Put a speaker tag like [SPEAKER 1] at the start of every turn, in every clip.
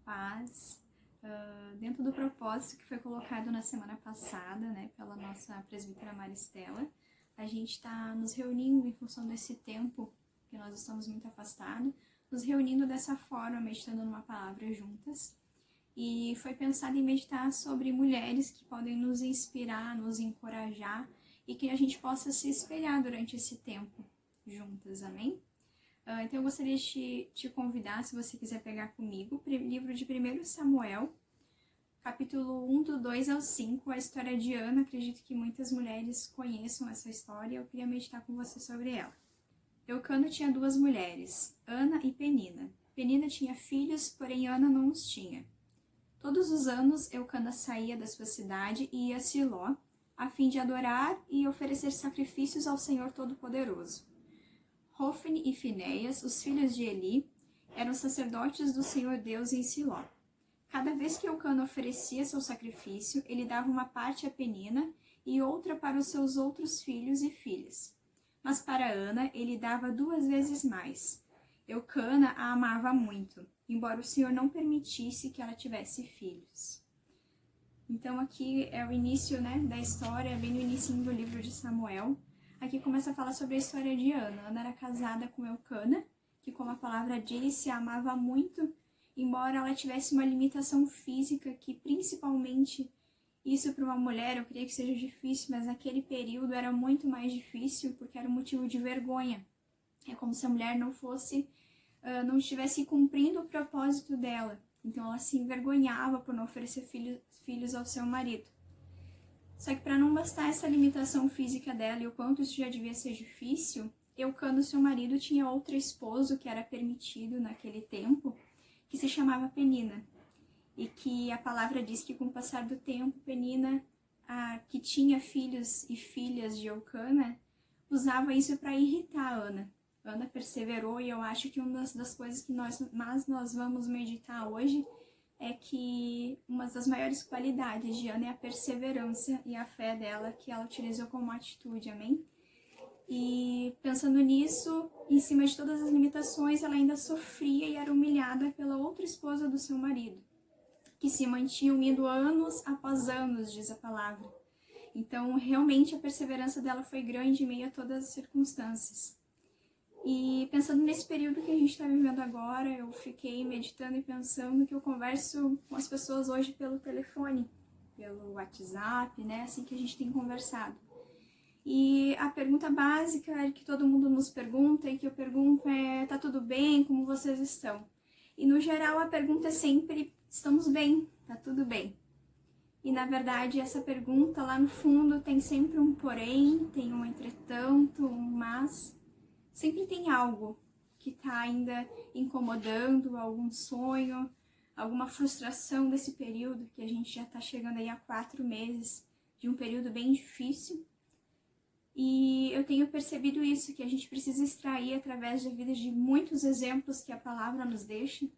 [SPEAKER 1] paz, dentro do propósito que foi colocado na semana passada, né, pela nossa presbítera Maristela. A gente está nos reunindo em função desse tempo que nós estamos muito afastados, nos reunindo dessa forma, meditando numa palavra juntas. E foi pensado em meditar sobre mulheres que podem nos inspirar, nos encorajar e que a gente possa se espelhar durante esse tempo juntas, amém? Então eu gostaria de te convidar, se você quiser pegar comigo, o livro de 1 Samuel, capítulo 1, do 2 ao 5, a história de Ana. Acredito que muitas mulheres conheçam essa história, eu queria meditar com você sobre ela. Eucana tinha duas mulheres, Ana e Penina. Penina tinha filhos, porém Ana não os tinha. Todos os anos, Eucana saía da sua cidade e ia a Siló, a fim de adorar e oferecer sacrifícios ao Senhor Todo-Poderoso. Hofni e Finéias, os filhos de Eli, eram sacerdotes do Senhor Deus em Siló. Cada vez que Eucana oferecia seu sacrifício, ele dava uma parte a Penina e outra para os seus outros filhos e filhas. Mas para Ana, ele dava 2 vezes mais. Eucana a amava muito, embora o Senhor não permitisse que ela tivesse filhos. Então aqui é o início, da história, bem no início do livro de Samuel. Aqui começa a falar sobre a história de Ana. Ana era casada com Eucana, que, como a palavra disse, a amava muito, embora ela tivesse uma limitação física, que principalmente isso para uma mulher, eu creio que seja difícil, mas naquele período era muito mais difícil, porque era um motivo de vergonha. É como se a mulher não estivesse cumprindo o propósito dela. Então ela se envergonhava por não oferecer filhos ao seu marido. Só que para não bastar essa limitação física dela e o quanto isso já devia ser difícil, Eucana, seu marido, tinha outro esposo que era permitido naquele tempo, que se chamava Penina. E que a palavra diz que com o passar do tempo, Penina, que tinha filhos e filhas de Eucana, usava isso para irritar Ana. Ana perseverou, e eu acho que uma das coisas que nós vamos meditar hoje é que uma das maiores qualidades de Ana é a perseverança e a fé dela, que ela utilizou como atitude, amém? E pensando nisso, em cima de todas as limitações, ela ainda sofria e era humilhada pela outra esposa do seu marido, que se mantinha unido anos após anos, diz a palavra. Então, realmente, a perseverança dela foi grande em meio a todas as circunstâncias. E pensando nesse período que a gente está vivendo agora, eu fiquei meditando e pensando que eu converso com as pessoas hoje pelo telefone, pelo WhatsApp, assim que a gente tem conversado. E a pergunta básica que todo mundo nos pergunta e que eu pergunto é: tá tudo bem? Como vocês estão? E no geral a pergunta é sempre: estamos bem, tá tudo bem. E na verdade essa pergunta lá no fundo tem sempre um porém, tem um entretanto, um mas. Sempre tem algo que está ainda incomodando, algum sonho, alguma frustração desse período, que a gente já está chegando aí a 4 meses de um período bem difícil. E eu tenho percebido isso, que a gente precisa extrair através da vida de muitos exemplos que a palavra nos deixa,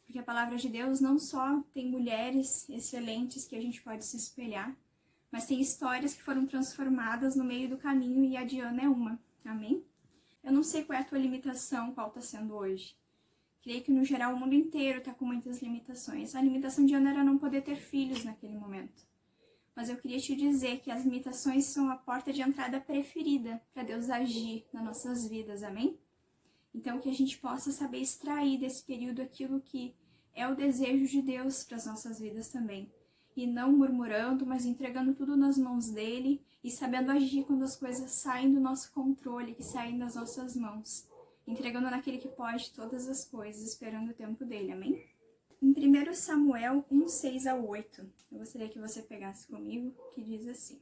[SPEAKER 1] porque a palavra de Deus não só tem mulheres excelentes que a gente pode se espelhar, mas tem histórias que foram transformadas no meio do caminho, e a de Ana é uma, amém? Eu não sei qual é a tua limitação, qual está sendo hoje. Creio que no geral o mundo inteiro está com muitas limitações. A limitação de Ana era não poder ter filhos naquele momento. Mas eu queria te dizer que as limitações são a porta de entrada preferida para Deus agir nas nossas vidas, amém? Então que a gente possa saber extrair desse período aquilo que é o desejo de Deus para as nossas vidas também. E não murmurando, mas entregando tudo nas mãos dele e sabendo agir quando as coisas saem do nosso controle, que saem das nossas mãos. Entregando naquele que pode todas as coisas, esperando o tempo dele, amém? Em 1 Samuel 1, 6 a 8, eu gostaria que você pegasse comigo, que diz assim: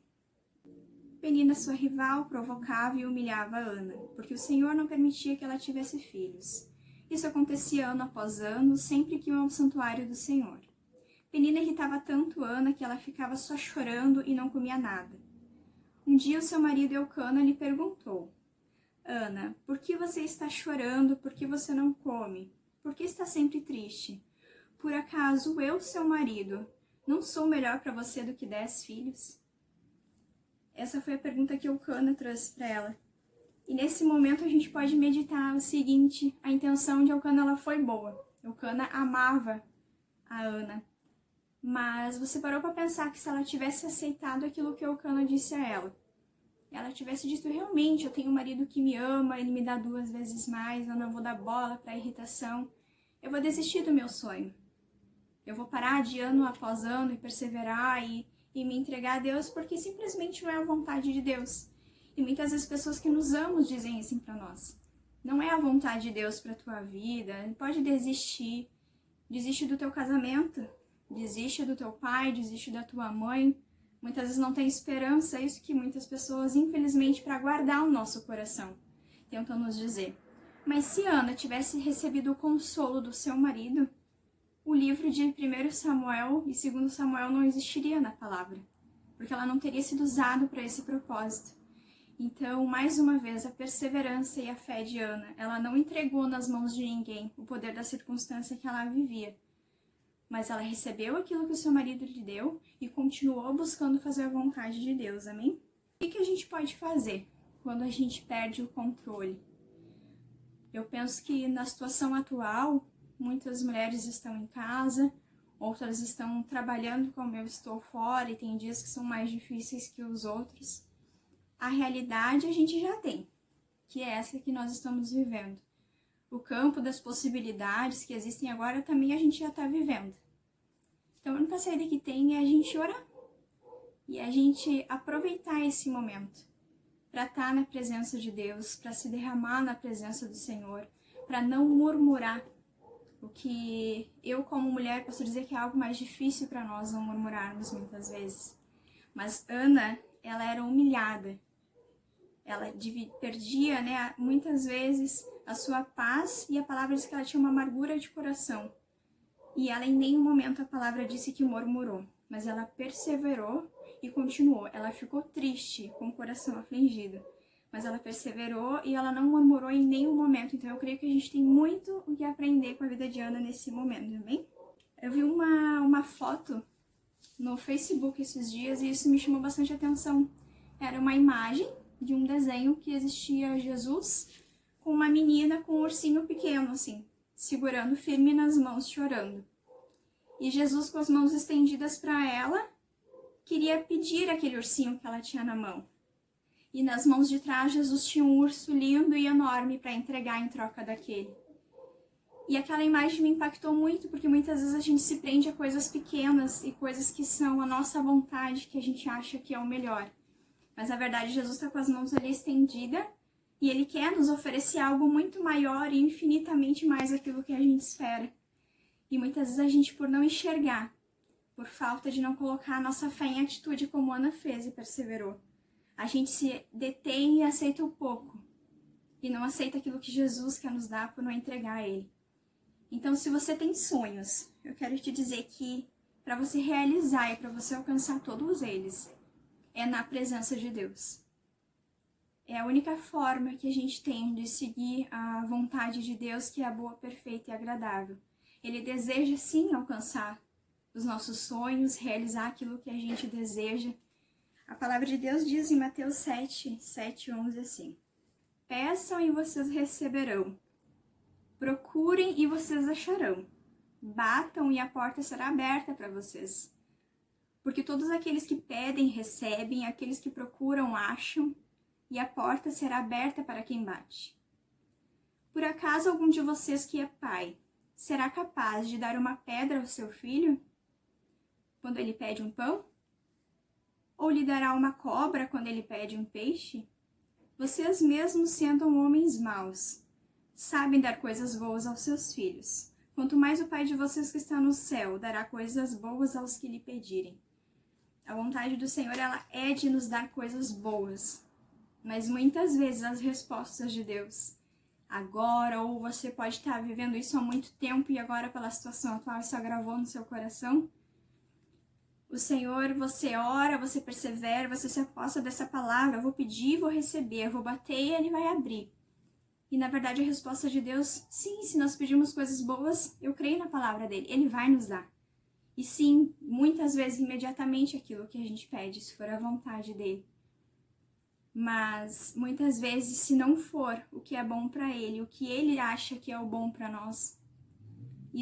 [SPEAKER 1] Penina, sua rival, provocava e humilhava Ana, porque o Senhor não permitia que ela tivesse filhos. Isso acontecia ano após ano, sempre que iam ao santuário do Senhor. Penina irritava tanto Ana que ela ficava só chorando e não comia nada. Um dia o seu marido Eucana lhe perguntou: Ana, por que você está chorando? Por que você não come? Por que está sempre triste? Por acaso eu, seu marido, não sou melhor para você do que 10 filhos? Essa foi a pergunta que Eucana trouxe para ela. E nesse momento a gente pode meditar o seguinte: a intenção de Eucana ela foi boa. Eucana amava a Ana. Mas você parou para pensar que se ela tivesse aceitado aquilo que Elcana disse a ela tivesse dito realmente, eu tenho um marido que me ama, ele me dá 2 vezes mais, eu não vou dar bola para irritação, eu vou desistir do meu sonho. Eu vou parar de ano após ano e perseverar e me entregar a Deus porque simplesmente não é a vontade de Deus. E muitas vezes pessoas que nos amam dizem assim para nós. Não é a vontade de Deus para tua vida, pode desistir. Desiste do teu casamento, desiste do teu pai, desiste da tua mãe. Muitas vezes não tem esperança, é isso que muitas pessoas, infelizmente, para guardar o nosso coração, tentam nos dizer. Mas se Ana tivesse recebido o consolo do seu marido, o livro de 1 Samuel e 2 Samuel não existiria na palavra, porque ela não teria sido usada para esse propósito. Então, mais uma vez, a perseverança e a fé de Ana, ela não entregou nas mãos de ninguém o poder da circunstância que ela vivia, mas ela recebeu aquilo que o seu marido lhe deu e continuou buscando fazer a vontade de Deus, amém? O que a gente pode fazer quando a gente perde o controle? Eu penso que na situação atual, muitas mulheres estão em casa, outras estão trabalhando como eu estou fora e tem dias que são mais difíceis que os outros. A realidade a gente já tem, que é essa que nós estamos vivendo. O campo das possibilidades que existem agora também a gente já está vivendo. Então a única saída que tem é a gente orar e a gente aproveitar esse momento para estar na presença de Deus, para se derramar na presença do Senhor, para não murmurar. O que eu, como mulher, posso dizer que é algo mais difícil para nós não murmurarmos muitas vezes. Mas Ana, ela era humilhada. Ela perdia, muitas vezes a sua paz e a palavra diz que ela tinha uma amargura de coração. E ela em nenhum momento a palavra disse que murmurou, mas ela perseverou e continuou. Ela ficou triste, com o coração afligido, mas ela perseverou e ela não murmurou em nenhum momento. Então eu creio que a gente tem muito o que aprender com a vida de Ana nesse momento, amém? Eu vi uma foto no Facebook esses dias e isso me chamou bastante atenção. Era uma imagem de um desenho que existia Jesus com uma menina com um ursinho pequeno, assim, segurando firme nas mãos, chorando. E Jesus, com as mãos estendidas para ela, queria pedir aquele ursinho que ela tinha na mão. E nas mãos de trás, Jesus tinha um urso lindo e enorme para entregar em troca daquele. E aquela imagem me impactou muito, porque muitas vezes a gente se prende a coisas pequenas e coisas que são a nossa vontade, que a gente acha que é o melhor. Mas, na verdade, Jesus está com as mãos ali estendidas e Ele quer nos oferecer algo muito maior e infinitamente mais aquilo que a gente espera. E muitas vezes a gente, por não enxergar, por falta de não colocar a nossa fé em atitude como Ana fez e perseverou, a gente se detém e aceita o pouco. E não aceita aquilo que Jesus quer nos dar por não entregar a Ele. Então, se você tem sonhos, eu quero te dizer que para você realizar e para você alcançar todos eles, é na presença de Deus. É a única forma que a gente tem de seguir a vontade de Deus, que é a boa, perfeita e agradável. Ele deseja sim alcançar os nossos sonhos, realizar aquilo que a gente deseja. A palavra de Deus diz em Mateus 7:11 assim: Peçam e vocês receberão. Procurem e vocês acharão. Batam e a porta será aberta para vocês. Porque todos aqueles que pedem, recebem, aqueles que procuram, acham, e a porta será aberta para quem bate. Por acaso algum de vocês que é pai, será capaz de dar uma pedra ao seu filho quando ele pede um pão? Ou lhe dará uma cobra quando ele pede um peixe? Vocês mesmos, sendo homens maus, sabem dar coisas boas aos seus filhos. Quanto mais o Pai de vocês que está no céu dará coisas boas aos que lhe pedirem. A vontade do Senhor, ela é de nos dar coisas boas. Mas muitas vezes as respostas de Deus, agora, ou você pode estar vivendo isso há muito tempo e agora pela situação atual isso agravou no seu coração. O Senhor, você ora, você persevera, você se aposta dessa palavra, eu vou pedir, vou receber, eu vou bater e Ele vai abrir. E na verdade a resposta de Deus, sim, se nós pedirmos coisas boas, eu creio na palavra dEle, Ele vai nos dar. E sim, muitas vezes imediatamente aquilo que a gente pede, se for a vontade dEle. Mas muitas vezes, se não for o que é bom para Ele, o que Ele acha que é o bom para nós,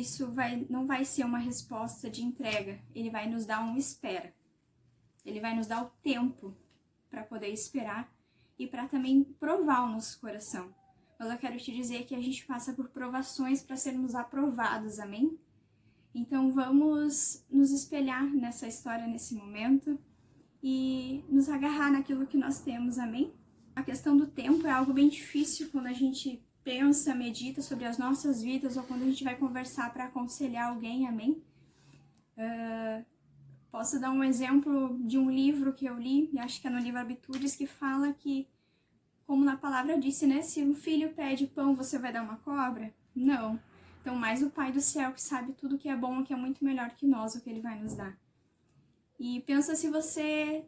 [SPEAKER 1] isso não vai ser uma resposta de entrega, ele vai nos dar um espera. Ele vai nos dar o tempo para poder esperar e para também provar o nosso coração. Mas eu quero te dizer que a gente passa por provações para sermos aprovados, amém? Então vamos nos espelhar nessa história nesse momento e nos agarrar naquilo que nós temos, amém? A questão do tempo é algo bem difícil quando a gente pensa, medita sobre as nossas vidas ou quando a gente vai conversar para aconselhar alguém, amém? Posso dar um exemplo de um livro que eu li, e acho que é no livro Habitudes, que fala que, como na palavra disse, né? Se um filho pede pão, você vai dar uma cobra? Não. Então, mais o Pai do céu que sabe tudo que é bom, que é muito melhor que nós, o que Ele vai nos dar. E pensa se você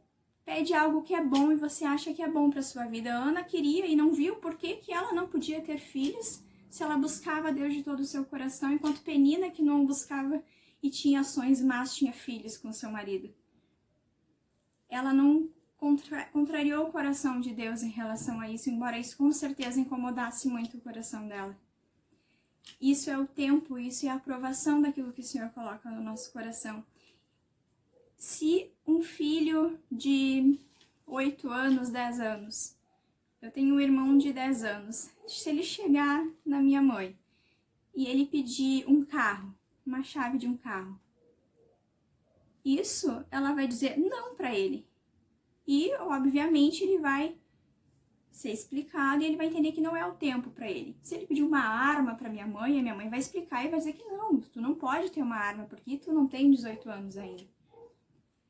[SPEAKER 1] pede algo que é bom e você acha que é bom para sua vida. A Ana queria e não viu por que ela não podia ter filhos se ela buscava Deus de todo o seu coração, enquanto Penina, que não buscava e tinha ações más, tinha filhos com seu marido. Ela não contrariou o coração de Deus em relação a isso, embora isso com certeza incomodasse muito o coração dela. Isso é o tempo, isso é a aprovação daquilo que o Senhor coloca no nosso coração. Se um filho de 8 anos, 10 anos, eu tenho um irmão de 10 anos, se ele chegar na minha mãe e ele pedir um carro, uma chave de um carro, isso ela vai dizer não para ele. E, obviamente, ele vai ser explicado e ele vai entender que não é o tempo para ele. Se ele pedir uma arma para minha mãe, a minha mãe vai explicar e vai dizer que não, tu não pode ter uma arma porque tu não tem 18 anos ainda.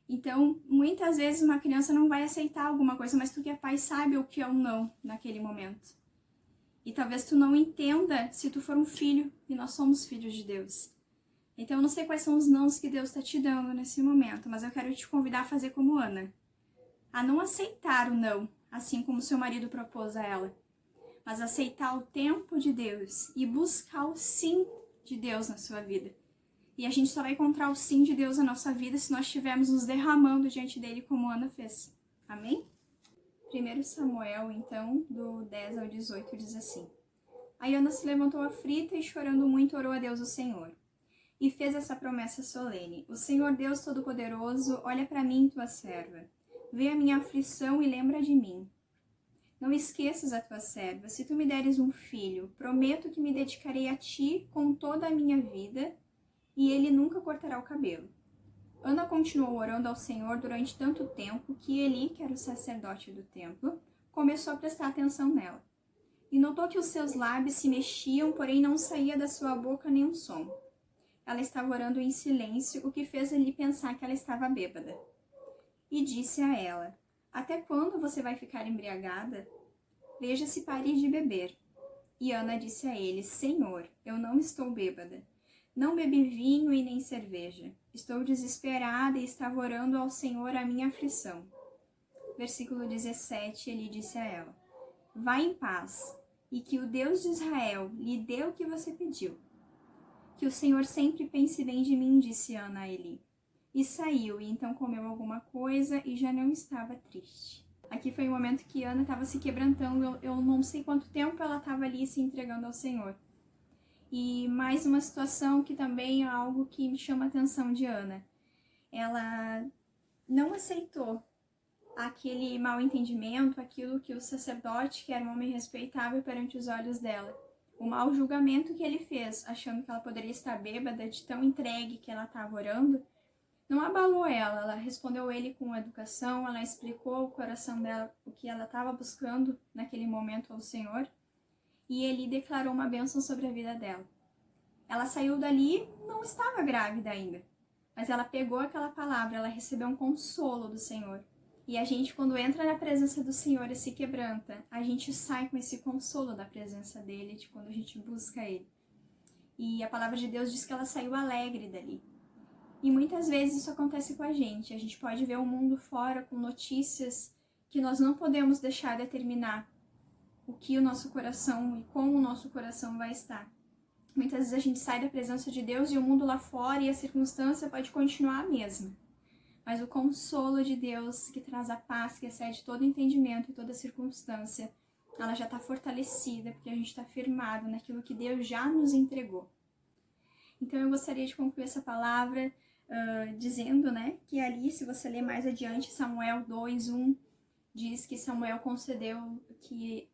[SPEAKER 1] Então, muitas vezes uma criança não vai aceitar alguma coisa, mas tu que é pai sabe o que é o não naquele momento. E talvez tu não entenda se tu for um filho, e nós somos filhos de Deus. Então, eu não sei quais são os nãos que Deus está te dando nesse momento, mas eu quero te convidar a fazer como Ana. A não aceitar o não, assim como seu marido propôs a ela, mas aceitar o tempo de Deus e buscar o sim de Deus na sua vida. E a gente só vai encontrar o sim de Deus na nossa vida se nós estivermos nos derramando diante dele como Ana fez. Amém? 1 Samuel, então, do 10 ao 18, diz assim: Aí Ana se levantou aflita e chorando muito orou a Deus o Senhor. E fez essa promessa solene: O Senhor Deus Todo-Poderoso, olha para mim, tua serva. Vê a minha aflição e lembra de mim. Não esqueças a tua serva. Se tu me deres um filho, prometo que me dedicarei a ti com toda a minha vida, e ele nunca cortará o cabelo. Ana continuou orando ao Senhor durante tanto tempo que Eli, que era o sacerdote do templo, começou a prestar atenção nela. E notou que os seus lábios se mexiam, porém não saía da sua boca nenhum som. Ela estava orando em silêncio, o que fez Eli pensar que ela estava bêbada. E disse a ela: Até quando você vai ficar embriagada? Veja se pare de beber. E Ana disse a ele: Senhor, eu não estou bêbada. Não bebi vinho e nem cerveja. Estou desesperada e estava orando ao Senhor a minha aflição. Versículo 17, ele disse a ela: Vá em paz, e que o Deus de Israel lhe dê o que você pediu. Que o Senhor sempre pense bem de mim, disse Ana a Eli. E saiu, e então comeu alguma coisa e já não estava triste. Aqui foi o momento que Ana estava se quebrantando, eu não sei quanto tempo ela estava ali se entregando ao Senhor. E mais uma situação que também é algo que me chama a atenção de Ana. Ela não aceitou aquele mal entendimento, aquilo que o sacerdote, que era um homem respeitável perante os olhos dela, o mau julgamento que ele fez, achando que ela poderia estar bêbada de tão entregue que ela estava orando, não abalou ela respondeu ele com educação, ela explicou ao coração dela o que ela estava buscando naquele momento ao Senhor, e ele declarou uma bênção sobre a vida dela. Ela saiu dali, não estava grávida ainda, mas ela pegou aquela palavra, ela recebeu um consolo do Senhor. E a gente, quando entra na presença do Senhor e se quebranta, a gente sai com esse consolo da presença dele, de quando a gente busca ele. E a palavra de Deus diz que ela saiu alegre dali. E muitas vezes isso acontece com a gente pode ver o mundo fora com notícias que nós não podemos deixar determinar o que o nosso coração e como o nosso coração vai estar. Muitas vezes a gente sai da presença de Deus e o mundo lá fora e a circunstância pode continuar a mesma. Mas o consolo de Deus, que traz a paz, que excede todo entendimento e toda circunstância, ela já está fortalecida, porque a gente está firmado naquilo que Deus já nos entregou. Então eu gostaria de concluir essa palavra dizendo, né, que ali, se você ler mais adiante, Samuel 2:1, diz que Samuel concedeu, que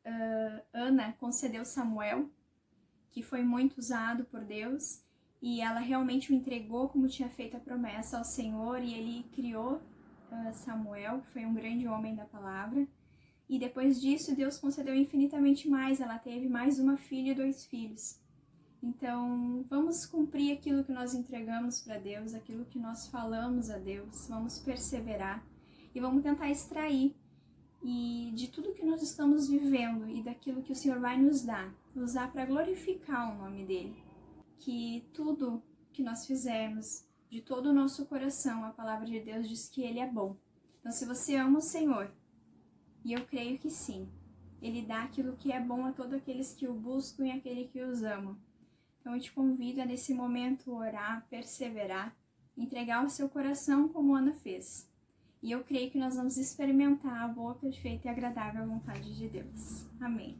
[SPEAKER 1] Ana concedeu Samuel, que foi muito usado por Deus, e ela realmente o entregou como tinha feito a promessa ao Senhor, e ele criou Samuel, que foi um grande homem da palavra. E depois disso, Deus concedeu infinitamente mais, ela teve mais uma filha e 2 filhos. Então, vamos cumprir aquilo que nós entregamos para Deus, aquilo que nós falamos a Deus, vamos perseverar e vamos tentar extrair de tudo que nós estamos vivendo e daquilo que o Senhor vai nos dar, usar para glorificar o nome dEle. Que tudo que nós fizermos, de todo o nosso coração, a palavra de Deus diz que Ele é bom. Então, se você ama o Senhor, e eu creio que sim, Ele dá aquilo que é bom a todos aqueles que o buscam e aqueles que os amam. Então eu te convido a nesse momento orar, perseverar, entregar o seu coração como Ana fez. E eu creio que nós vamos experimentar a boa, perfeita e agradável vontade de Deus. Amém.